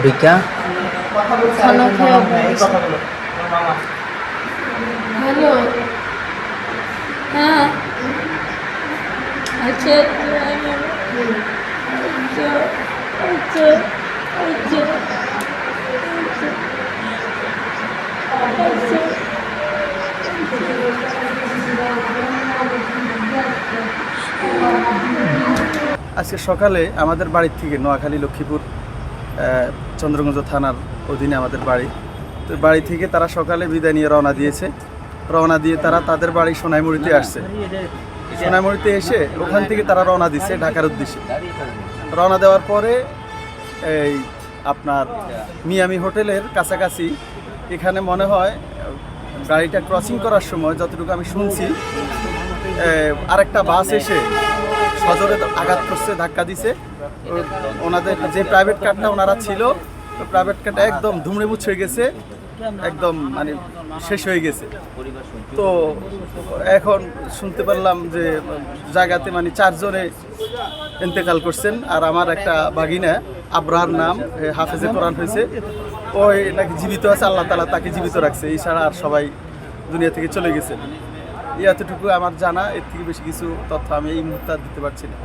ভিক্ষা খানা খেয়ে হ্যালো হ্যাঁ আচ্ছা আচ্ছা আচ্ছা আচ্ছা আজকে সকালে আমাদের বাড়ির থেকে নোয়াখালী লক্ষ্মীপুর চন্দ্রগঞ্জ থানার অধীনে আমাদের বাড়ি, তো বাড়ি থেকে তারা সকালে বিদায় নিয়ে রওনা দিয়ে তারা তাদের বাড়ি সোনাইমুড়িতে আসছে। সোনাইমুড়িতে এসে ওখান থেকে তারা রওনা দিচ্ছে ঢাকার উদ্দেশ্যে। রওনা দেওয়ার পরে এই আপনার মিয়ামি হোটেলের কাছাকাছি এখানে মনে হয় গাড়িটা ক্রসিং করার সময় যতটুকু আমি শুনছি আরেকটা বাস এসে সজোরে আঘাত করছে, ধাক্কা দিছে। ওনাদের যে প্রাইভেট কারটা ওনারা ছিল, প্রাইভেট কারটা একদম ধুমড়ে মুছ হয়ে গেছে, একদম মানে শেষ হয়ে গেছে। তো এখন শুনতে পারলাম যে জায়গাতে মানে 4 জনে ইন্তেকাল করছেন। আর আমার একটা বাগিনা আবরার নাম, হাফেজে কোরআন হয়েছে, ওই নাকি জীবিত আছে, আল্লাহ তাআলা তাকে জীবিত রাখছে। এই ছাড়া আর সবাই দুনিয়া থেকে চলে গেছে। এতটুকু আমার জানা, এর থেকে বেশি কিছু তথ্য আমি এই মুহূর্তে দিতে পারছি না।